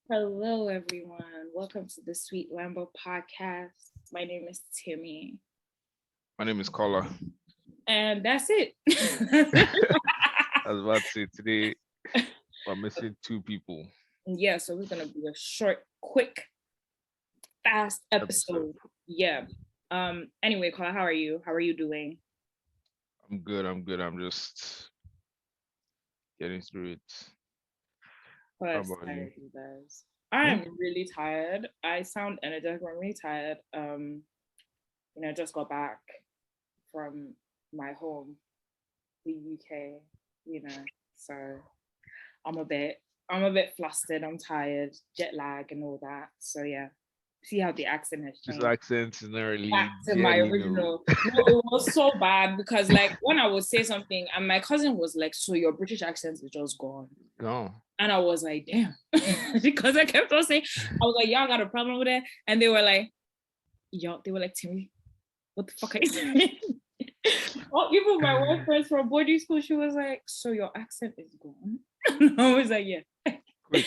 Hello, everyone. Welcome to the Sweet Lambo podcast. My name is Timmy, My name is Kola. and that's it. I was about to say today we're missing two people. Yeah, so we're gonna be a short, quick, fast episode. Yeah. Anyway, Carla, how are you? How are you doing? I'm good. I'm good. I'm just getting through it. Oh, How I'm about you? tired, you guys. Hmm? I'm really tired. I sound energetic. I'm really tired. I just got back from my home, the UK. You know, so I'm a bit flustered, I'm tired, jet lag and all that. So yeah. See how the accent has This changed. accent is not Back really to my barely no. original. No, it was so bad because like when I would say something and my cousin was like, so your British accent is just gone. Gone. And I was like, damn. Because I kept on saying, I was like, y'all got a problem with it? And they were like, Timmy, what the fuck are you saying? Oh, even my one friend from boarding school, she was like, so your accent is gone. I was like, yeah. Quick.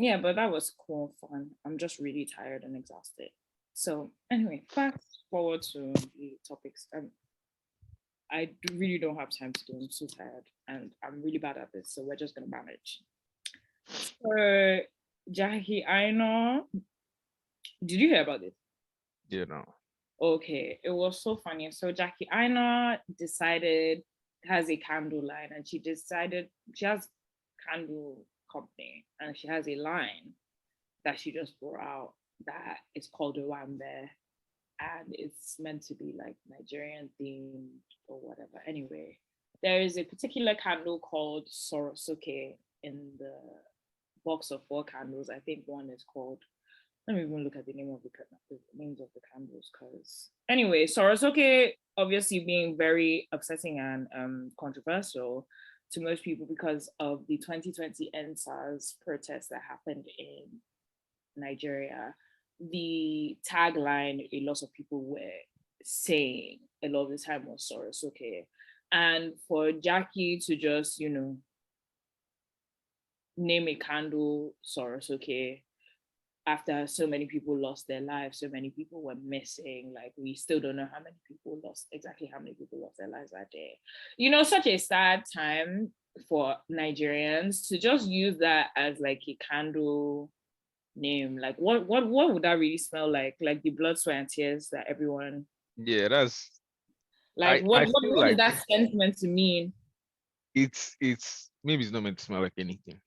Yeah, but that was cool, fun. I'm just really tired and exhausted. So anyway, fast forward to the topics. Really don't have time to do. I'm so tired, and I'm really bad at this. So we're just gonna manage. So Jackie, I know. Did you hear about this? You know. Okay, it was so funny. So Jackie Aina decided has a candle line, and she decided she has candle company, and she has a line that she just brought out that is called Owambe, and it's meant to be like Nigerian themed or whatever. Anyway, there is a particular candle called Sorosuke in the box of four candles. I think one is called, let me even look at the names of the candles, because anyway, Sorosuke obviously being very upsetting and controversial to most people because of the 2020 NSAS protests that happened in Nigeria. The tagline a lot of people were saying a lot of the time was Sorosuke. And for Jackie to just, name a candle Sorosuke after so many people lost their lives, so many people were missing. Like we still don't know how many people lost, exactly how many people lost their lives that day. Such a sad time for Nigerians to just use that as like a candle name. Like what would that really smell like? Like the blood, sweat, and tears that everyone, Yeah, that's like I feel what is like that sentiment to mean? it's maybe it's not meant to smell like anything.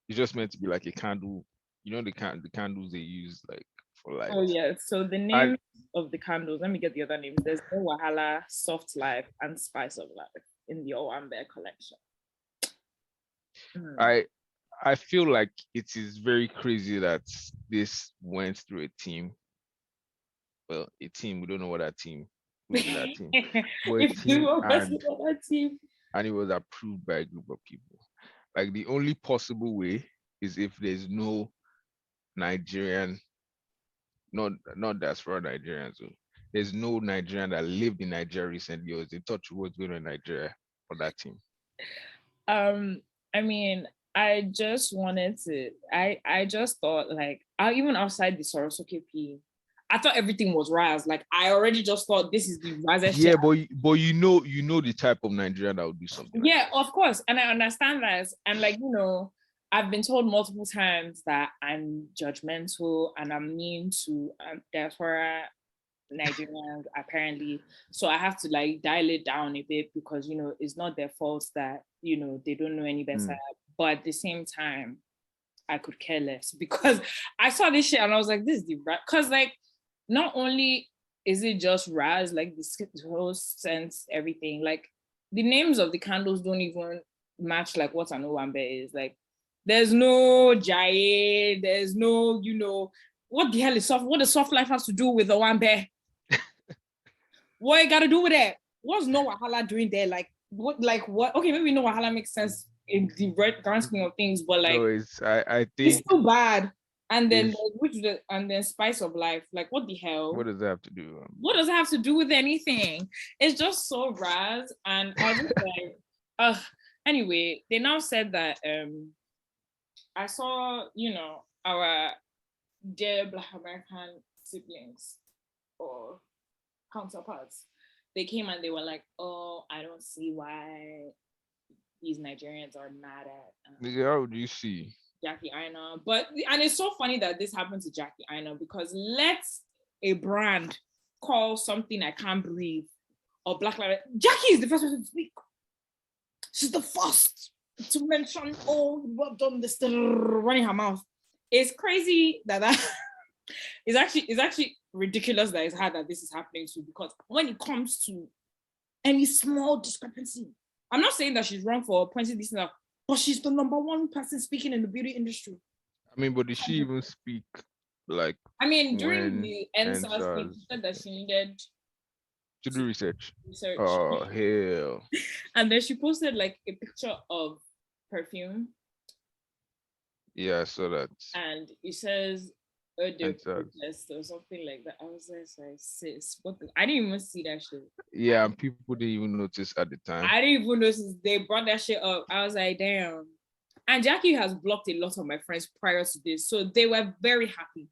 It's just meant to be like a candle. You know the candles they use like for light. Oh yeah. So the I name of the candles, let me get the other names. There's No Wahala, Soft Life, and Spice of Life in the Owambe collection. Mm. I I feel like it is very crazy that this went through a team. Well, a team. We don't know what that team, who's in that team, but a If you team, were messing with that team. and it was approved by a group of people. Like the only possible way is if there's no Nigerian, not diaspora Nigerians. So there's no Nigerian that lived in Nigeria recently or is in touch with what's going on in Nigeria for that team. Um, I mean, I just wanted to. I just thought like, I even outside the Sorosuke P, I thought everything was Raz. Like I already just thought this is the Raz shit. Yeah, but you know the type of Nigerian that would do something like Yeah, this. of course, and I understand that. And like I've been told multiple times that I'm judgmental and I'm mean to diaspora Nigerians apparently. So I have to like dial it down a bit because it's not their fault that they don't know any better. Mm. But at the same time, I could care less because I saw this shit and I was like, this is the right. Because like, not only is it just Raz, like the whole sense, everything, like the names of the candles don't even match like what an Owambe is. Like, there's no Jaye, there's no, what the hell is soft? What does soft life has to do with Owambe? What it got to do with that? What's No Wahala doing there? Like what? Okay, maybe No Wahala makes sense in the grand scheme of things, but like No, I it's think so bad. And then if Spice of Life. Like what the hell? what does that have to do? What does it have to do with anything? It's just so Raz. And I was just like, ugh. Anyway, they now said that I saw, our dear Black American siblings or counterparts. They came and they were like, "Oh, I don't see why these Nigerians are mad at How do you see? Jackie Aina." And it's so funny that this happened to Jackie Aina because let's a brand call something I can't breathe or Black Lives. Jackie is the first person to speak. She's the first to mention, "Oh, we've done this," running her mouth. It's crazy that it's actually ridiculous that it's hard that this is happening to, because when it comes to any small discrepancy, I'm not saying that she's wrong for pointing this out, but she's the number one person speaking in the beauty industry. I mean, but did she even speak like I mean, during when the NSAS thing, NSAS she said that she needed to do research? research. Oh hell. And then she posted like a picture of perfume, Yeah, I saw that. and it says Ode NSAS. protest or something like that. I was like, sis, what I didn't even see that shit. Yeah, and people didn't even notice at the time. I didn't even notice they brought that shit up. I was like, damn. And Jackie has blocked a lot of my friends prior to this, so they were very happy.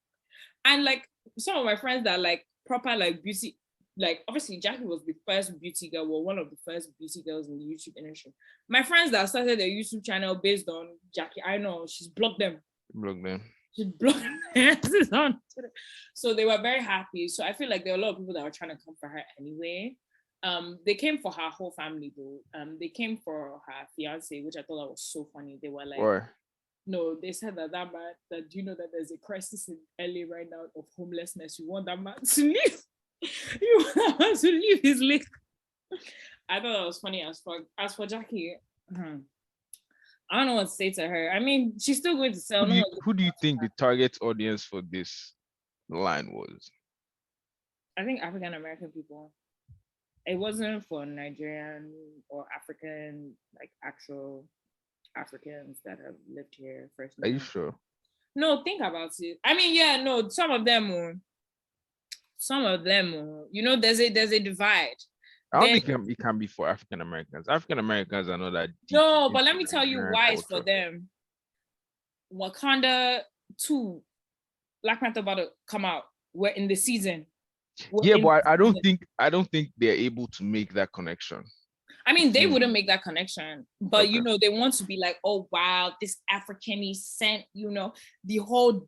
And like some of my friends that like proper like beauty, like obviously Jackie was the first beauty girl, well, one of the first beauty girls in the YouTube industry. My friends that started their YouTube channel based on Jackie, I know she's blocked them. Block them. She blocked them on Twitter. So they were very happy. So I feel like there were a lot of people that were trying to come for her anyway. They came for her whole family though. They came for her fiance, which I thought that was so funny. They were like, Why? no, they said that man, that do you know that there's a crisis in LA right now of homelessness? You want that man to leave? You want that man to leave his lake? I thought that was funny as fuck. As for Jackie, I don't know what to say to her. I mean, she's still going to sell. Who do you think the target audience for this line was? I think African American people. It wasn't for Nigerian or African, like actual Africans that have lived here first. Are you sure? No, think about it. I mean, yeah, no, some of them, there's a divide. I don't think it can be for African Americans. African Americans are not that deep. No, but let me tell you why it's for them. Wakanda 2, Black Panther about to come out. We're in the season. Yeah, but I don't think they're able to make that connection. I mean, they wouldn't make that connection, but okay. They want to be like, oh wow, this African sent, the whole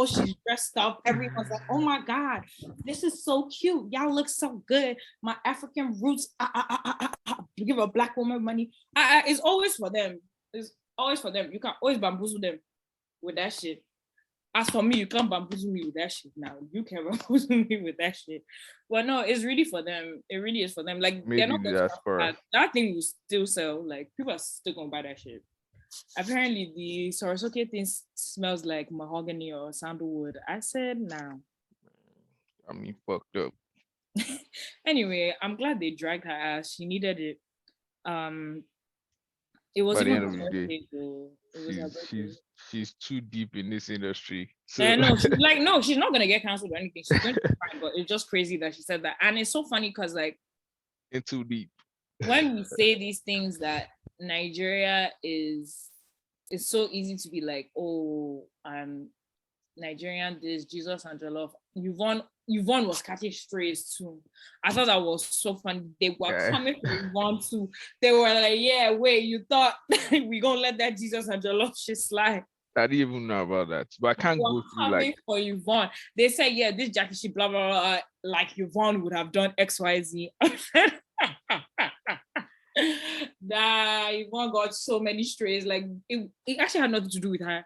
she's dressed up. Everyone's like, oh my God, this is so cute. Y'all look so good. My African roots, give a Black woman money. It's always for them. It's always for them. You can always bamboozle them with that shit. As for me, you can't bamboozle me with that shit now. You can bamboozle me with that shit. Well, no, it's really for them. It really is for them. Like, maybe they're not that thing will still sell. Like, people are still gonna buy that shit. Apparently, the Sorosuke thing smells like mahogany or sandalwood. I said, nah. I mean, fucked up. Anyway, I'm glad they dragged her ass. She needed it. It was by the end of the day. She's too deep in this industry. So. No, she's not gonna get cancelled or anything. She's going to be fine, but it's just crazy that she said that. And it's so funny because it's too deep. When we say these things that Nigeria is, it's so easy to be like, oh, Nigerian this, Jesus and Jollof. Yvonne was catching strays too. I thought that was so funny. They were coming for Yvonne too. They were like, yeah, wait, you thought we gonna let that Jesus and Jollof shit slide? I didn't even know about that, but I can't go through like for Yvonne. They say, yeah, this Jackie shit, blah blah blah, like Yvonne would have done XYZ. Nah, Yvonne got so many strays. Like it actually had nothing to do with her.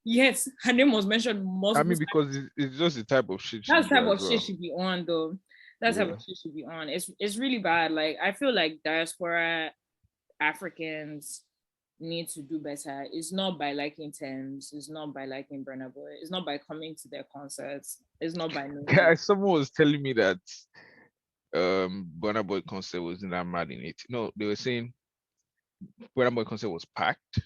Yes, her name was mentioned most. I mean, because it's just the type of shit. That's the type of shit she'd be on, though. That's the type of shit she'd be on. It's really bad. Like, I feel like diaspora Africans need to do better. It's not by liking Thames. It's not by liking Burna Boy. It's not by coming to their concerts. It's not by knowing. Someone was telling me that Burna Boy concert wasn't that mad in it. No, they were saying Burna Boy concert was packed.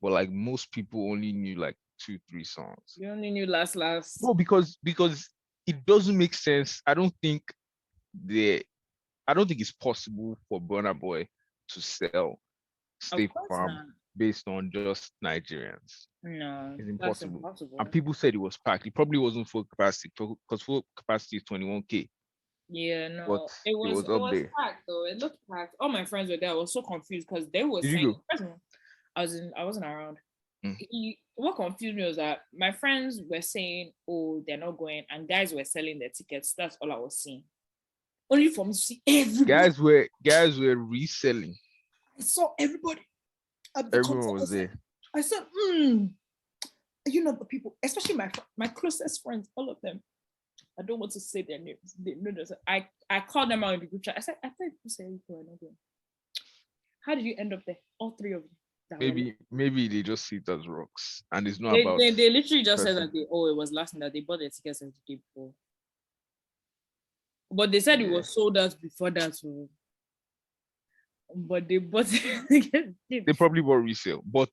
But like most people only knew like 2-3 songs. You only knew last. No, because it doesn't make sense. I don't think it's possible for Burna Boy to sell State Farm based on just Nigerians. No, It's that's impossible. And impossible. people said it was packed. It probably wasn't full capacity because full capacity is 21K, Yeah, but no, it was it up was there. packed though. It looked packed. All my friends were there. I was so confused because they were Did you saying, go? first of all, I wasn't around. Mm. What confused me was that my friends were saying, "Oh, they're not going," and guys were selling their tickets. That's all I was seeing. Only for me to see everybody. Guys were reselling. I saw everybody at the Everyone concert. was there. I said, you know the people, especially my closest friends, all of them. I don't want to say their names. They know this. I called them out in the group chat. I said, I thought you said you were not going. How did you end up there? All three of you. Maybe they just see it as rocks, and it's not They, about. they literally just said person. that it was last night that they bought their tickets the day before. But they said it Yeah. was sold out before that. So. But they bought it. They probably bought resale, but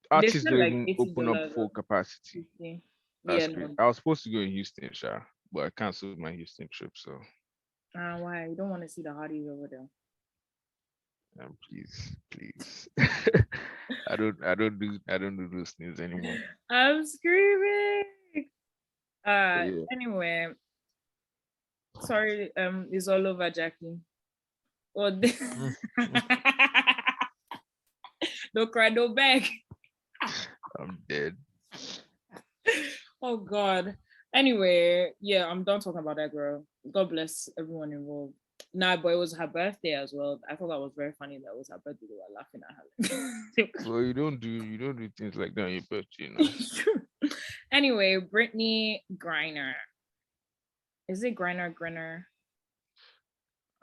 artists said don't like even open up $80 full or capacity. 50. That's Yeah, great. no. I was supposed to go in Houston, but I canceled my Houston trip. So Why? You don't want to see the hotties over there. please. I don't do those things anymore. I'm screaming. But yeah. Anyway, sorry, it's all over, Jackie. Oh, don't cry, don't beg. I'm dead. Oh God. Anyway, yeah, I'm done talking about that girl. God bless everyone involved. Nah, but it was her birthday as well. I thought that was very funny. That was her birthday. They were laughing at her. Well, you don't do things like that on your birthday, Anyway, Brittany Griner. Is it Griner?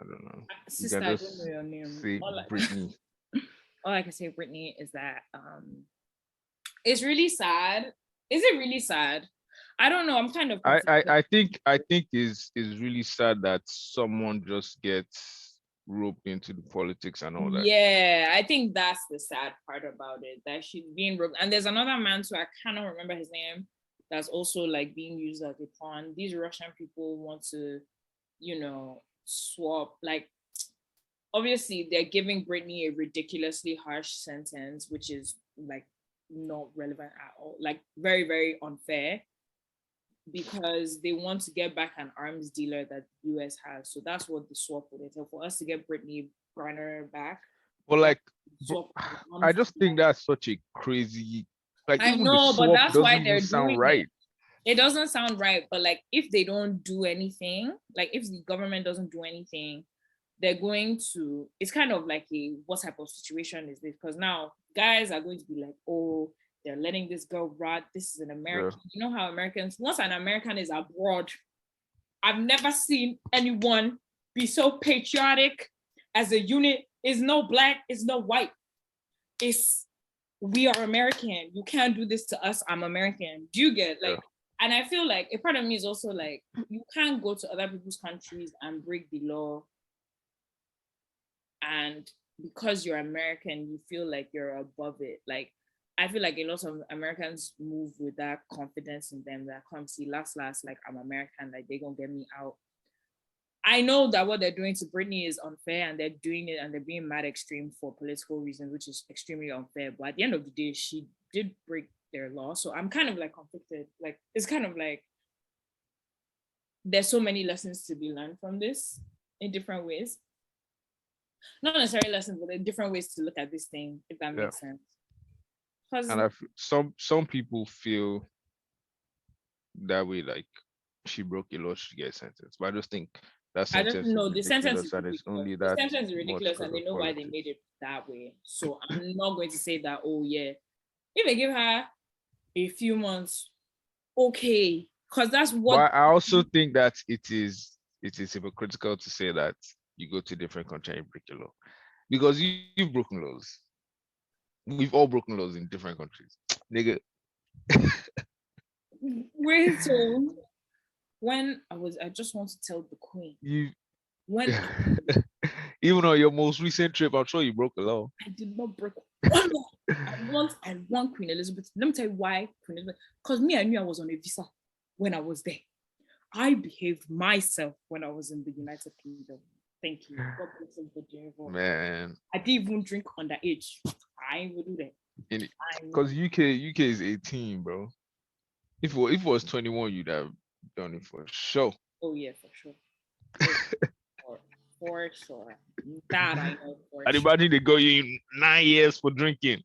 I don't know. Sister, I don't know your name. Say Brittany. All I can say, Brittany, is that it's really sad. Is it really sad? I don't know. I'm kind of I think is really sad that someone just gets roped into the politics and all that. Yeah, I think that's the sad part about it, that she's being roped. And there's another man, so I cannot remember his name, that's also like being used as a pawn. These Russian people want to, swap. Like, obviously, they're giving Brittany a ridiculously harsh sentence, which is like not relevant at all. Like, very, very unfair, because they want to get back an arms dealer that the US has. So that's what the swap would entail, for us to get Brittany Griner back. Well, like, I just think that's such a crazy. Like, I even know, the but swap that's doesn't why even they're sound doing right. It doesn't sound right, but like, if they don't do anything, like if the government doesn't do anything, they're going to, it's kind of like what type of situation is this? Because now guys are going to be like, oh, they're letting this girl rot. This is an American. Yeah. You know how Americans, once an American is abroad, I've never seen anyone be so patriotic as a unit. It's no black, it's no white. It's, we are American. You can't do this to us. I'm American. Do you get like? Yeah. And I feel like a part of me is also like, you can't go to other people's countries and break the law. And because you're American, you feel like you're above it. Like, I feel like a lot of Americans move with that confidence in them that, come see, last, like, I'm American, like they're gonna get me out. I know that what they're doing to Brittany is unfair, and they're doing it and they're being mad extreme for political reasons, which is extremely unfair. But at the end of the day, she did break their law. So I'm kind of like conflicted. Like, it's kind of like there's so many lessons to be learned from this in different ways. Not necessarily lessons, but different ways to look at this thing, if that makes sense. And some people feel that way, like she broke a law, she gets sentenced. But I just think that sentence the sentence is ridiculous. Only that the sentence is ridiculous, and they know why they made it that way. So I'm not going to say that, oh yeah, if they give her a few months, okay, because that's what. But I also think that it is hypocritical to say that you go to a different country and break your law, because you've broken laws. We've all broken laws in different countries, nigga. Wait, so when I just want to tell the queen. When even on your most recent trip, I'm sure you broke a law. I did not break one law. I want Queen Elizabeth. Let me tell you why Queen Elizabeth. Because me, I knew I was on a visa when I was there. I behaved myself when I was in the United Kingdom. Thank you. God bless everybody involved. Man, I didn't even drink underage. I ain't even do that. because UK is 18, bro. If it was 21, you'd have done it for sure. Oh yeah, for sure. For sure. That I know for I'd sure. imagine they go you in 9 years for drinking.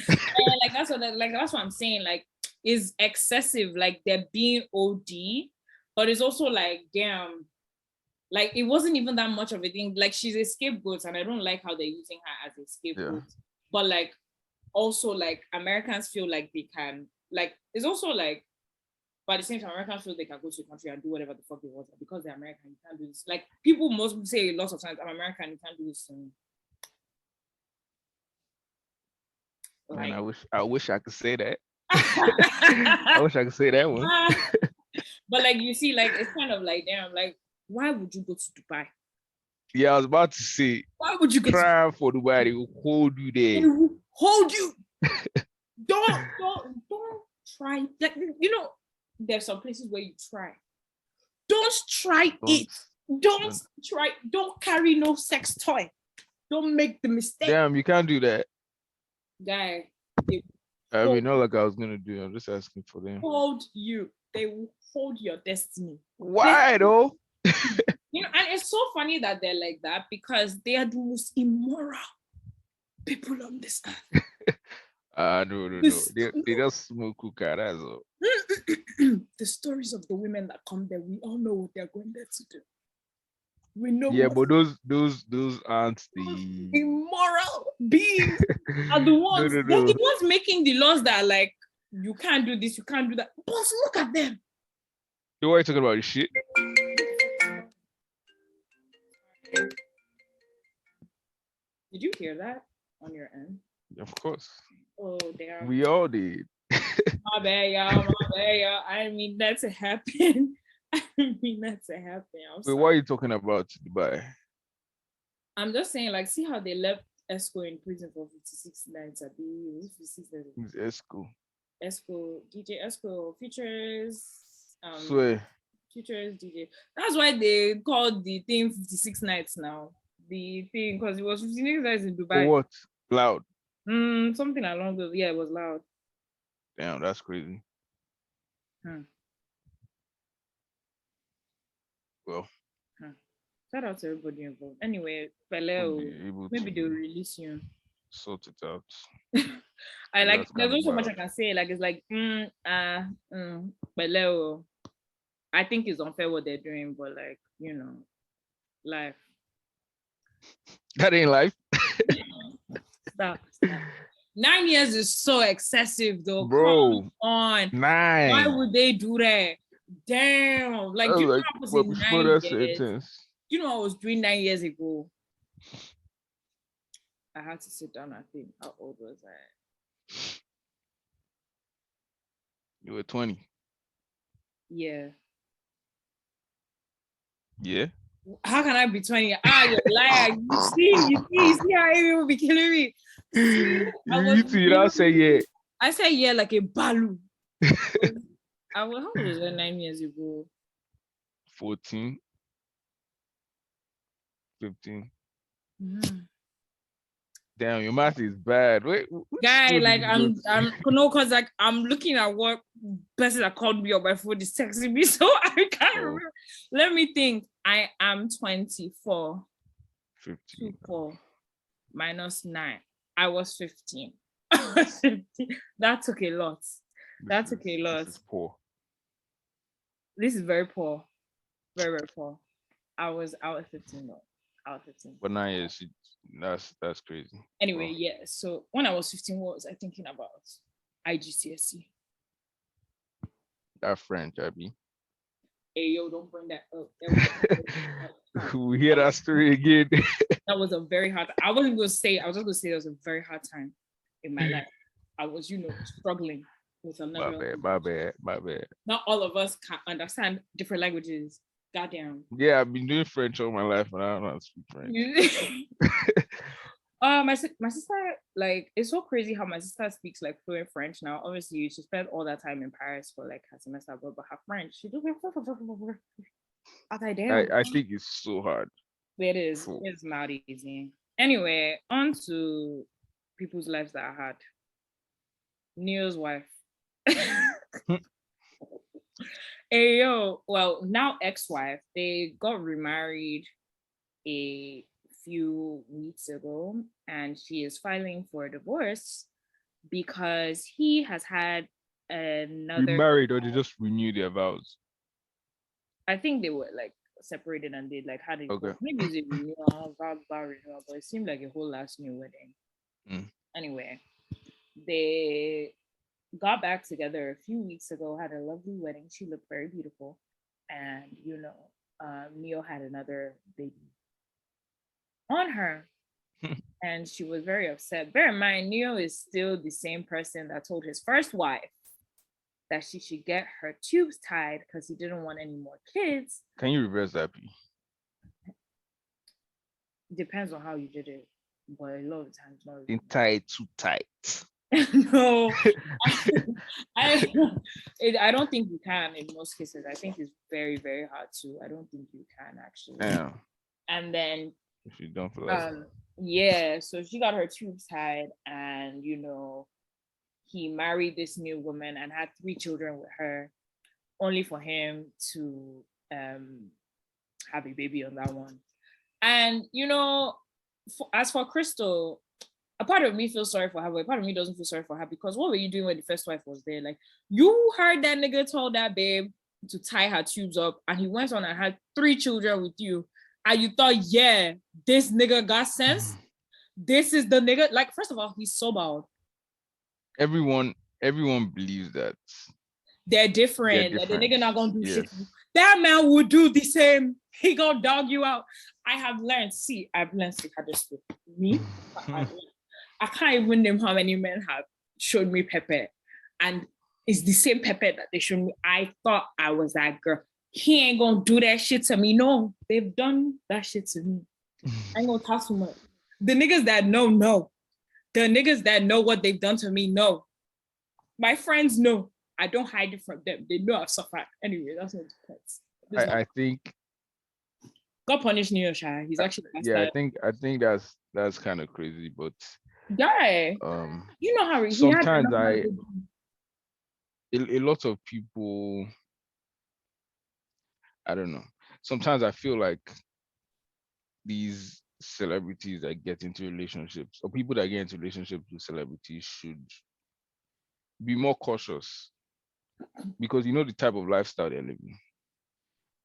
Like that's what I'm saying. Like, is excessive. Like they're being OD, but it's also like, damn, like it wasn't even that much of a thing. Like she's a scapegoat, and I don't like how they're using her as a scapegoat. Yeah. But like also like Americans feel like they can, like it's also like, but at the same time Americans feel they can go to a country and do whatever the fuck they want because they're American. You can't do this. Like people must say lots of times, I'm American, you can't do this to me. Man, Like, I wish I could say that. I wish I could say that one. but like you see, like it's kind of like, damn, like why would you go to Dubai? Yeah, I was about to say, Why would you go try for Dubai? They will hold you there. They will hold you. don't try. Like there's some places where you try. Don't try it. Don't try. Don't carry no sex toy. Don't make the mistake. Damn, you can't do that. Guy, I mean, not like I was gonna do. I'm just asking for them. Hold you. They will hold your destiny. Why though? And it's so funny that they're like that because they are the most immoral people on this earth. No. They just smoke hookah, that's all. The stories of the women that come there, we all know what they're going there to do. We know. Yeah, but those aren't the immoral beings are the ones. No. They're the ones making the laws that are like, you can't do this, you can't do that. Boss, look at them. You were talking about this shit. Did you hear that on your end? Of course. Oh, damn. We all did. My bad, y'all. I didn't mean that to happen. Wait, what are you talking about, Dubai? I'm just saying, like, see how they left Esco in prison for 56 nights at the 56 nights. Who's Esco? DJ Esco, Futures. Swear. Futures DJ. That's why they called the thing 56 nights now. The thing, because it was 56 nights in Dubai. For what? Loud. Something along those. Yeah, it was loud. Damn, that's crazy. Well. Shout out to everybody involved. Anyway, maybe they'll release you. Sort it out. I like. There's not so much I can say. Like it's like, Beleo. I think it's unfair what they're doing, but like life. That ain't life. Stop. 9 years is so excessive, though. Bro, come on. 9. Why would they do that? Damn. Like, you know, I was in 9 years. You know, I was doing 9 years ago. I had to sit down and think, how old was I? You were 20. Yeah. Yeah. How can I be 20? You're a liar. You see how Amy will be killing me. You don't say yeah. I said yeah like a balu. How old was I 9 years ago? 14. 15. Damn, your math is bad. Wait, guy, like I'm no, cause like I'm looking at what person that called me on my phone is texting me, so I can't remember. Let me think. I am 24. 15. 4 minus 9. I was 15. I was 15. That took a lot. This is poor. This is very poor. Very, very poor. I was 15 though. I was 15. But 9 years, that's crazy. Anyway, bro. Yeah. So when I was 15, what was I thinking about? IGCSE. That French, Abby. Hey yo, don't bring that up. We hear that story again. That was a very hard. I was just gonna say it was a very hard time in my life. I was, struggling with another. My bad. Not all of us can understand different languages. Goddamn. Yeah, I've been doing French all my life, and I don't know how to speak French. My sister, like, it's so crazy how my sister speaks like fluent French now. Obviously, she spent all that time in Paris for like her semester, but her French, she do. I was like, damn. I think it's so hard. It is. For- It's not easy. Anyway, on to people's lives that are hard. Neo's wife. Hey yo, well, now ex-wife. They got remarried a few weeks ago, and she is filing for divorce because he has had another. Remarried or they just renew their vows? I think they were like separated and they like had a Okay. maybe it's a renewal, vow renewal, but it seemed like a whole last new wedding. Anyway, they got back together a few weeks ago, had a lovely wedding. She looked very beautiful, and Neo had another baby on her. And she was very upset. Bear in mind, Neo is still the same person that told his first wife that she should get her tubes tied because he didn't want any more kids. Can you reverse that, P? Depends on how you did it, but a lot of times not. In tight, too tight. No, I don't think you can in most cases. I think it's very, very hard to. I don't think you can actually. Yeah. And then If you don't feel like yeah, so she got her tubes tied, and he married this new woman and had 3 children with her, only for him to have a baby on that one. And as for Crystal, a part of me feels sorry for her, but a part of me doesn't feel sorry for her, because what were you doing when the first wife was there? Like, you heard that nigga told that babe to tie her tubes up, and he went on and had 3 children with you, and you thought, yeah, this nigga got sense. This is the nigga. Like, first of all, he's so bald. everyone believes that they're different. Like, the nigga not gonna do Yes. shit. That man would do the same. He gonna dog you out. I've learned to this with me. I can't even name how many men have showed me Pepe, and it's the same Pepe that they showed me. I thought I was that girl. He ain't gonna do that shit to me. No, they've done that shit to me. I ain't gonna talk too much. The niggas that know. The niggas that know what they've done to me know. My friends know. I don't hide it from them. They know I've suffered. Anyway, that's not the point. I think God punish Neo Shah. He's actually I think that's kind of crazy, but guy. You know how sometimes a lot of people, I don't know. Sometimes I feel like these celebrities that get into relationships, or people that get into relationships with celebrities, should be more cautious, because you know the type of lifestyle they're living.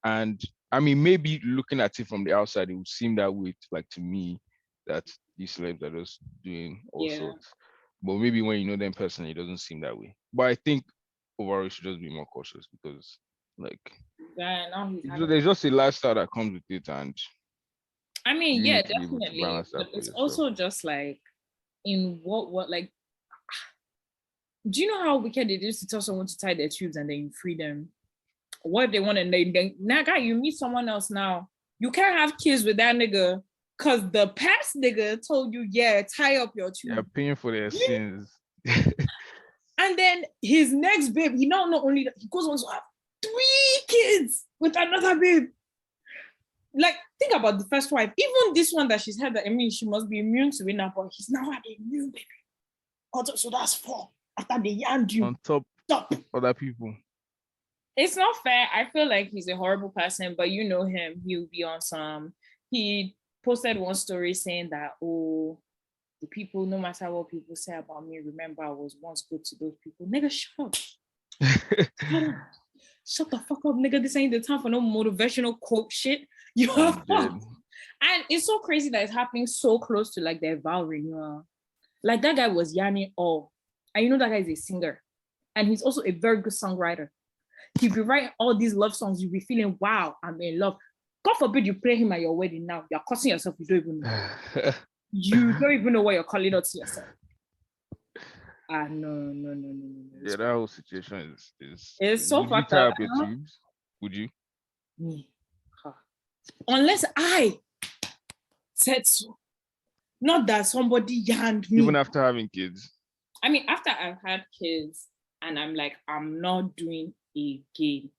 And I mean, maybe looking at it from the outside, it would seem that way, like to me, that these celebs are just doing all sorts. But maybe when you know them personally, it doesn't seem that way. But I think overall, you should just be more cautious, because, like, there's just a lifestyle that comes with it, and I mean, you yeah, need to be able to definitely. balance that But for it's yourself. also just like, in what like, do you know how wicked it is to tell someone to tie their tubes and then you free them? What if they want to, then now, guy, you meet someone else now. You can't have kids with that nigga because the past nigga told you, yeah, tie up your tubes. They're paying for their sins. And then his next babe, he not only that, he goes on to have 3 kids with another babe. Like, think about the first wife. Even this one that she's had, that, I mean, she must be immune to it now, but he's now had a new baby. So that's 4 after they yanned you. On top other people. It's not fair. I feel like he's a horrible person, but you know him. He'll be on some. He posted one story saying that, oh, the people, no matter what people say about me, remember I was once good to those people. Nigga, shut up. Shut the fuck up, nigga. This ain't the time for no motivational quote shit. You are fucked. And it's so crazy that it's happening so close to like their vow renewal. Like, that guy was yanning all. And you know that guy is a singer. And he's also a very good songwriter. He'll be writing all these love songs. You'll be feeling, wow, I'm in love. God forbid you play him at your wedding now. You're cursing yourself. You don't even know. You don't even know what you're calling out to yourself. No. Yeah, that whole situation is it's so fucked tie up. Up your tubes? Would you? Unless I said so. Not that somebody yanned me. Even after having kids? I mean, after I've had kids and I'm like, I'm not doing again.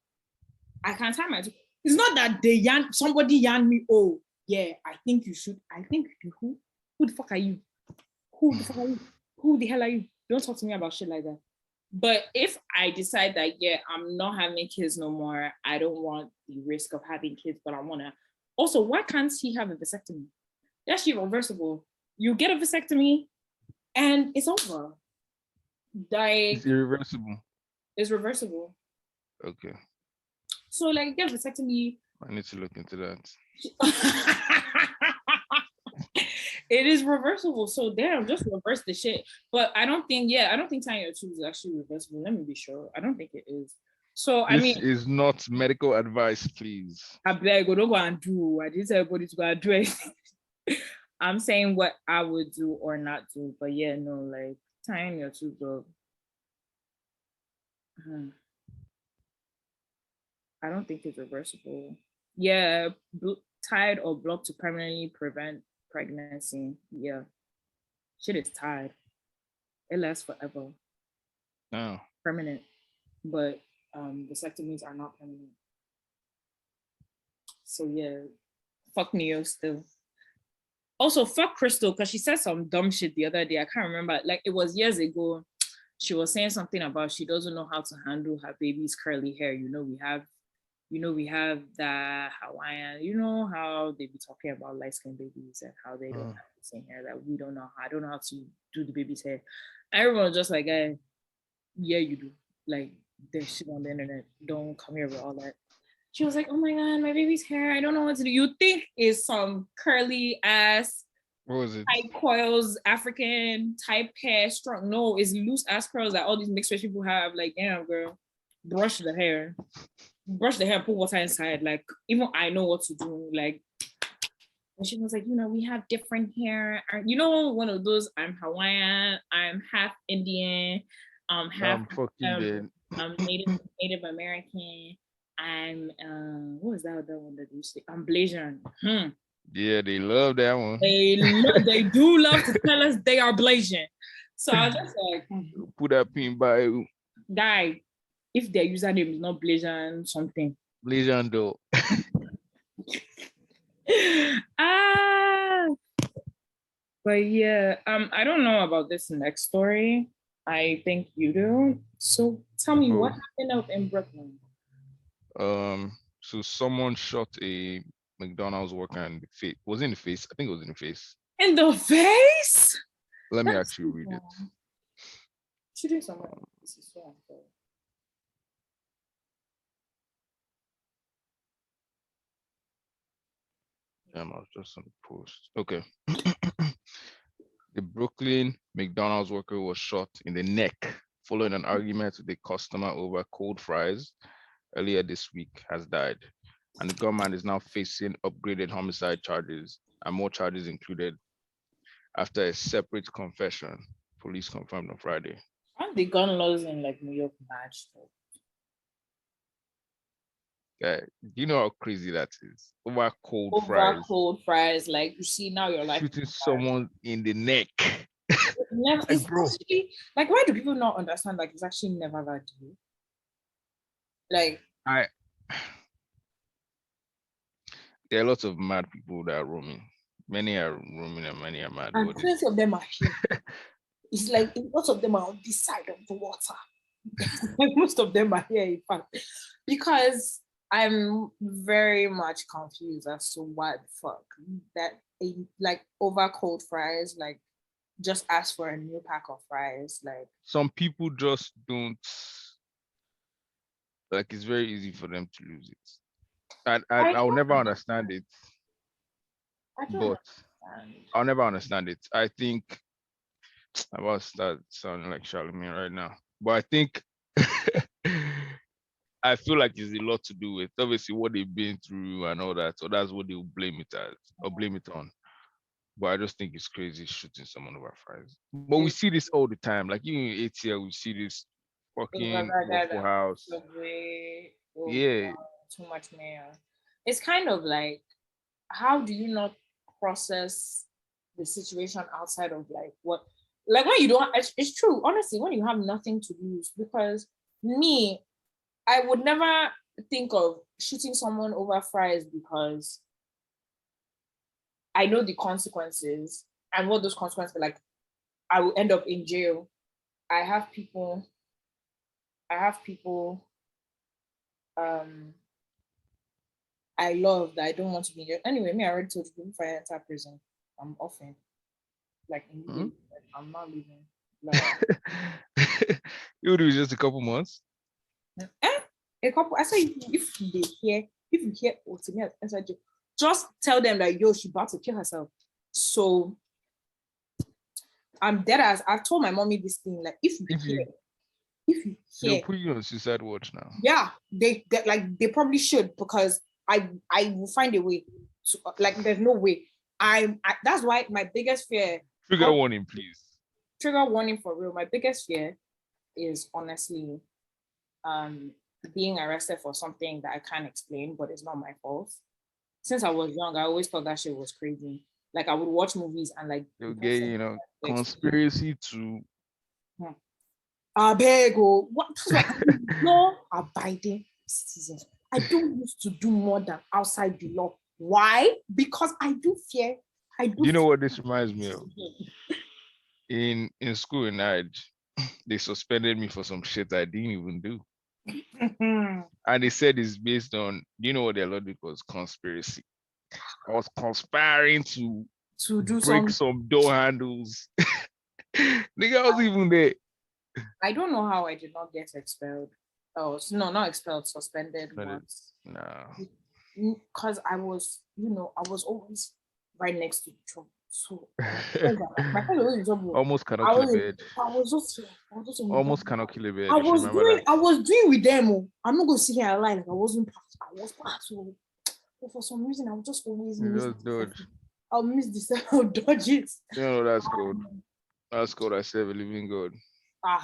I can't tie my tubes. It's not that somebody yanned me, oh, yeah, I think you should. I think who the fuck are you? Who the fuck are you? Who the hell are you? Don't talk to me about shit like that. But if I decide that, yeah, I'm not having kids no more, I don't want the risk of having kids, but I wanna. Also, why can't he have a vasectomy? That's actually reversible. You get a vasectomy and it's over. Like, It's irreversible. it's reversible. Okay. So like get a vasectomy. I need to look into that. It is reversible. So damn, just reverse the shit. But I don't think tying your tubes is actually reversible. Let me be sure. I don't think it is. So I mean, This is not medical advice, please. I beg, don't go and do. I didn't tell everybody to go and do anything. I'm saying what I would do or not do. But yeah, no, like tying your tubes up. I don't think it's reversible. Yeah, tied or blocked to permanently prevent pregnancy. Yeah, shit is tied. It lasts forever. No. Permanent, but vasectomies are not permanent. So yeah, fuck Neo still. Also, fuck Crystal because she said some dumb shit the other day. I can't remember. Like it was years ago. She was saying something about she doesn't know how to handle her baby's curly hair. We have that Hawaiian, you know how they be talking about light-skinned babies and how they don't have the same hair, that we don't know how. I don't know how to do the baby's hair. Everyone was just like, yeah, you do. Like, there's shit on the internet. Don't come here with all that. She was like, oh my God, my baby's hair. I don't know what to do. You think it's some curly ass, what was it? Type coils, African type hair strong. No, it's loose ass curls that all these mixed race people have. Like, damn, girl, brush the hair, put water inside. Like, even I know what to do. Like, and she was like, we have different hair. One of those, I'm Hawaiian, I'm half Indian, half Native American. I'm what was that other one that you say? I'm Blasian. Yeah, they love that one. They do love to tell us they are Blasian. So I was just like, put that pin by guy, if their username is not Blasian something. Blasian though. But yeah, I don't know about this next story. I think you do. So tell me what happened out in Brooklyn. So someone shot a McDonald's worker in the face. Was it in the face? I think it was in the face. In the face? Let me actually read it. Shooting someone. This is so unfair. I was just on the post. Okay. The Brooklyn McDonald's worker was shot in the neck following an argument with a customer over cold fries earlier this week, has died. And the gunman is now facing upgraded homicide charges and more charges included after a separate confession, police confirmed on Friday. Aren't the gun laws in like New York bad stuff? Yeah, do you know how crazy that is? Over cold fries, like you see now you're like shooting someone in the neck. Never, it's actually, like, why do people not understand? Like, it's actually never that deep. Like, there are lots of mad people that are roaming. Many are roaming and many are mad. And plenty of them are here. It's like lots of them are on this side of the water. Like most of them are here, in fact, because I'm very much confused as to what the fuck that like over cold fries, like just ask for a new pack of fries. Like some people just don't, like, it's very easy for them to lose it. I'll never understand it. I'll never understand it. I think I'm about to start sounding like Charlemagne right now, but I think I feel like it's a lot to do with obviously what they've been through and all that. So that's what they'll blame it as or blame it on. But I just think it's crazy shooting someone over fries. But we see this all the time. Like even in ATL, we see this fucking Waffle House. Yeah. Too much mayo. It's kind of like, how do you not process the situation outside of like what, like when you don't, it's true, honestly, when you have nothing to lose, because me, I would never think of shooting someone over fries because I know the consequences and what those consequences are like. I will end up in jail. I have people. Um, I love that I don't want to be in jail. Anyway, me I already told you before I enter prison, I'm offing. Like immediately, like, I'm not leaving. Like, It would be just a couple months. A couple. I say if you hear Otimi inside jail, just tell them that yo, she about to kill herself. So I'm dead as I've told my mommy this thing. Like if you They'll hear, put you on suicide watch now. yeah, they like they probably should because I will find a way to like there's no way. That's why my biggest fear. Trigger warning, please. Trigger warning for real. My biggest fear is honestly being arrested for something that I can't explain, but it's not my fault. Since I was young, I always thought that shit was crazy. Like I would watch movies and like You'll get, conspiracy to. What? Law abiding citizen. I don't used to do more than outside the law. Why? Because I do fear. Do you know what this reminds me of? In school in Nige, they suspended me for some shit I didn't even do. And they said it's based on, do you know what their logic was? Conspiracy. I was conspiring to do break some door handles. Nigga, I was even there. I don't know how I did not get expelled. Oh, no, not expelled, suspended once. No. Because I was, I was always right next to Trump. So my friend was in trouble. Almost cannot kill a bird. I was just almost cannot kill a bird. I was doing with them. I'm not gonna sit here and lie like I wasn't part. I was part. So but for some reason I would just always I'll miss this. I'll dodge it. No, that's good. That's good. I serve a living God.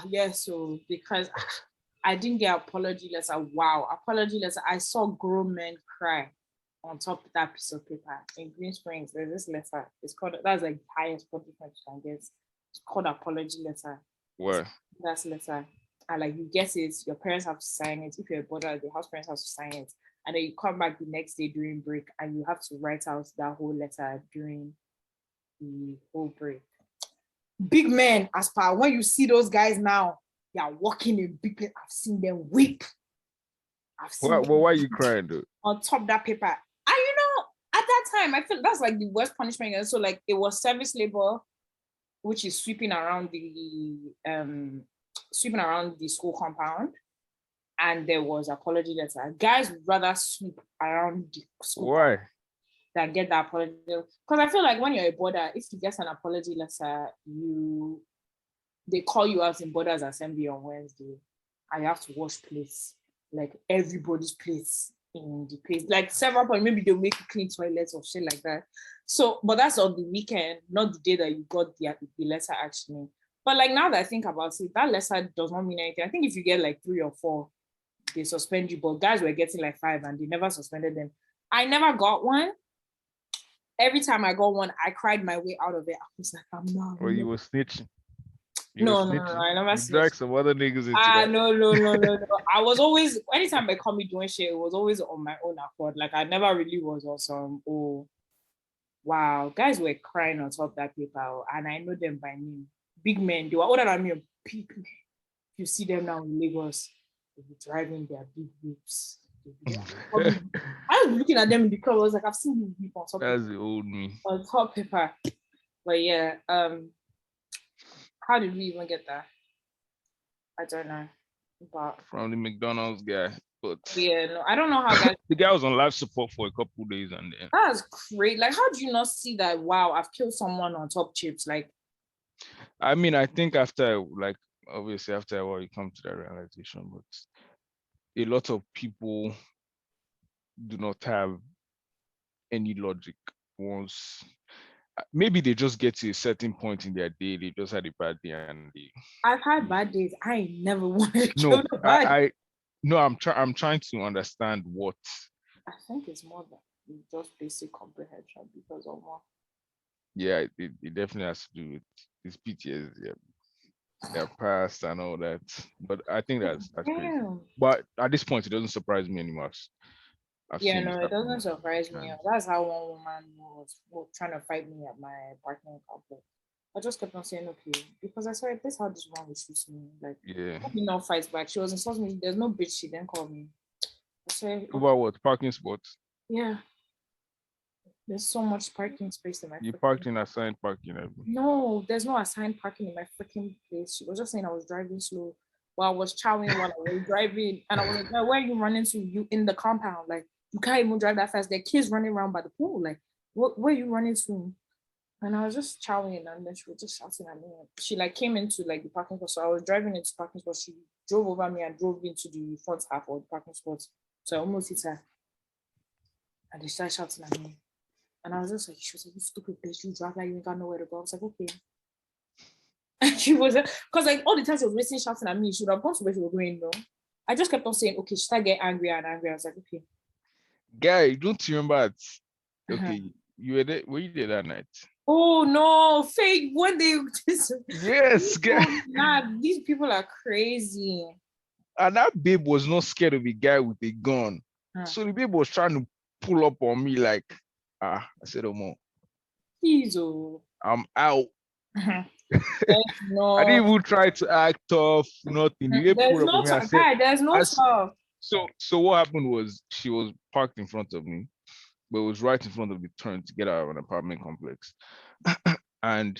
Yeah, so because I didn't get apology letter. Wow, apology letter. I saw grown men cry on top of that piece of paper in Green Springs. There's this letter. It's called, that's like the highest punishment you can get. It's called apology letter. Where? That's letter. And like you get it, your parents have to sign it. If you're a brother, the house parents have to sign it. And then you come back the next day during break and you have to write out that whole letter during the whole break. Big men, as per when you see those guys now, they are walking in big men. I've seen them weep. Why are you crying, dude? On top of that paper. And at that time, I feel that's like the worst punishment. And so like it was service labor, which is sweeping around the school compound. And there was apology letter. Guys would rather sweep around the school. Why? Than get that apology. Because I feel like when you're a border, if you get an apology letter, they call you out in borders assembly on Wednesday, and you have to wash plates, like everybody's plates in the place, like several points. Maybe they'll make you clean toilets or shit like that. So, but that's on the weekend, not the day that you got the letter actually. But like now that I think about it, that letter does not mean anything. I think if you get like 3 or 4, they suspend you. But guys were getting like 5 and they never suspended them. I never got one. Every time I got one, I cried my way out of it. I was like, I'm not. Or you were snitching. No, I never snitched. Drag some other niggas into that. No. I was always, anytime they call me doing shit, it was always on my own accord. Like I never really was on some, oh, wow. Guys were crying on top of that paper, and I know them by name. Big men, they were older than me, big men. You see them now in Lagos, they'll be driving their big whips. I was looking at them in the club. I was like, I've seen you people on top. That's the old me. On top paper. But yeah, how did we even get that? I don't know. But from the McDonald's guy. But yeah, no, I don't know how that. The guy was on life support for a couple of days and then. That's great. Like, how do you not see that? Wow, I've killed someone on top chips. Like, I mean, I think after, like, obviously after a while you come to that realization, but a lot of people do not have any logic once. Maybe they just get to a certain point in their day, they just had a bad day and they. I've had bad days. I never wanted to kill nobody. I'm trying to understand what. I think it's more than just basic comprehension because of what. Yeah, it definitely has to do with his PTSD, their past and all that. But I think that's crazy. But at this point, it doesn't surprise me anymore. I've Yeah, seen this no, it happen doesn't multiple surprise me. times. That's how one woman was trying to fight me at my parking complex. I just kept on saying okay because I saw this how this woman was treating me. Like, Yeah. let me not fight back. She was insulting me. There's no bitch. She then called me. I said, okay, Over what? Parking spots? yeah. There's so much parking space in my You freaking. parked in assigned parking. No, there's no assigned parking in my freaking place. She was just saying I was driving slow while I was chowing while I was driving. And I was like, "Girl, where are you running to? You in the compound? Like, you can't even drive that fast. There are kids running around by the pool. Like, where are you running to?" And I was just chowing and then she was just shouting at me. She like came into like the parking spot. So I was driving into parking spot. She drove over me and drove into the front half of the parking spot. So I almost hit her. And they started shouting at me. And I was just like, she was like, you stupid bitch, you drive like you ain't got nowhere to go. I was like, okay. And she was, because like all the time she was wasting shouting at me, she would have gone to where she was going, though. I just kept on saying, okay, she started getting angrier and angrier. I was like, okay. Guy, don't you remember? Uh-huh. Okay, you were there. Were you there that night? Oh no, fake. When they Yes, guy. nah, these people are crazy. And that babe was not scared of a guy with a gun. Huh. So the babe was trying to pull up on me like, I said, oh, Please, oh. I'm out. No. I didn't even try to act tough, nothing. The babe There's pulled up no on me and talk. said, Guy, there's no talk. so what happened was she was parked in front of me, but it was right in front of the turn to get out of an apartment complex. And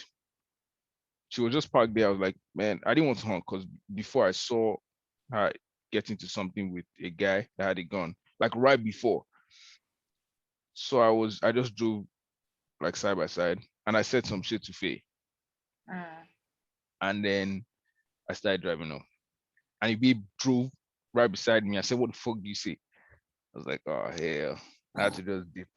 she was just parked there. I was like, man, I didn't want to honk because before I saw her get into something with a guy that had a gun, like right before. So I just drove like side by side and I said some shit to Faye. And then I started driving off. And he drove right beside me. I said, what the fuck do you say? I was like, oh hell. I had to just dip.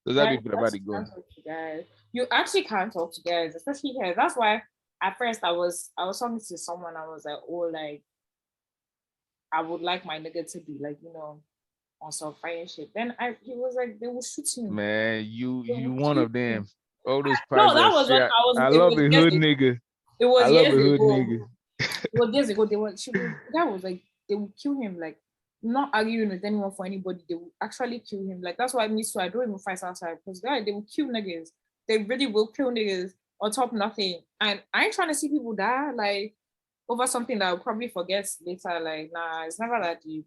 Does that Guys, be you about actually to go? can't talk to guys. You actually can't talk to guys, especially here. That's why at first I was talking to someone. I was like, oh, like I would like my nigga to be like, on some fire shit. Then he was like, they will shoot him. Man, They you will one kill of him. them. All those No, that pirates. was when Yeah, I was. I It love was a years hood ago. nigga. It I was love years a hood ago. nigga. It was years ago. The guy was like, they will kill him. Like, not arguing with anyone for anybody. They will actually kill him. Like that's why I miss. So I don't even fight outside because they will kill niggas. They really will kill niggas on top of nothing. And I ain't trying to see people die like over something that I'll probably forget later. Like, nah, it's never that deep.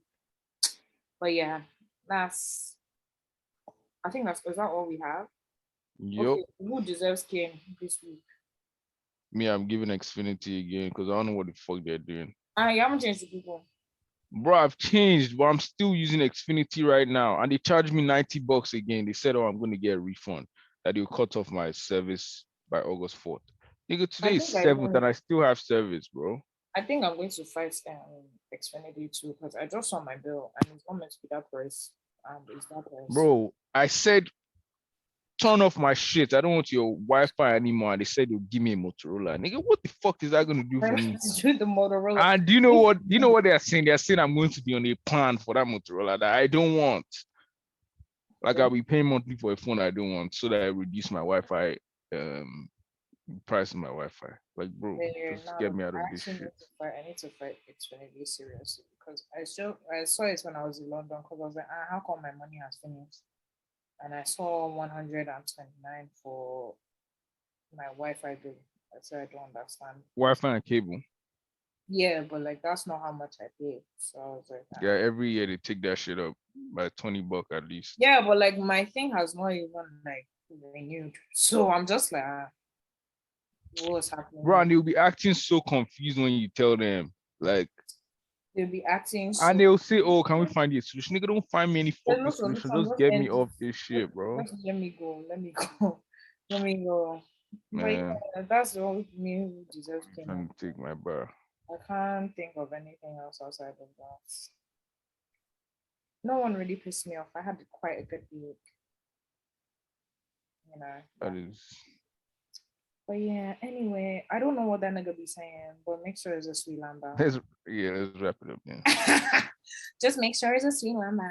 But yeah, that's. I think is that all we have? Yup. Okay, who deserves game this week? Me, I'm giving Xfinity again because I don't know what the fuck they're doing. You haven't changed the people. Bro, I've changed, but I'm still using Xfinity right now. And they charged me $90 again. They said, oh, I'm going to get a refund. That they'll cut off my service by August 4th. Nigga, I today is think I 7th even and I still have service, bro. I think I'm going to fight Xfinity too because I just saw my bill and it's not meant to be that price. And it's that price. Bro, I said, turn off my shit. I don't want your Wi-Fi anymore. And they said they'll give me a Motorola. Nigga, what the fuck is that going to do for me? The Motorola. And do you know what? You know what they are saying? They are saying I'm going to be on a plan for that Motorola that I don't want. Like I'll be paying monthly for a phone I don't want so that I reduce my Wi-Fi price of my Wi-Fi. Like, bro, just get me out of this shit. I need to fight Xfinity seriously because I saw it when I was in London because I was like, how come my money has finished? And I saw 129 for my Wi-Fi bill. I said I don't understand. Wi-Fi and cable. Yeah, but like that's not how much I pay. So I was like, Yeah, every year they take that shit up by $20 at least. yeah, but like my thing has not even like renewed. So I'm just like, what's happening? Bro, and they'll be acting so confused when you tell them. Like, they'll be acting so. and they'll say, oh, can we find you a solution? Nigga, don't find me any There's fucking no solution. solution. Just Just get end me it. off this shit, bro. Just let me go. Let me go. Let me go. But Man, yeah, that's the only me who deserves I'm game. trying to take my bar. I can't think of anything else outside of that. No one really pissed me off. I had quite a good week. You know. That is. But yeah, anyway, I don't know what that nigga be saying, but make sure it's a sweet lamba. Let's wrap it up then. Just make sure it's a sweet lamba.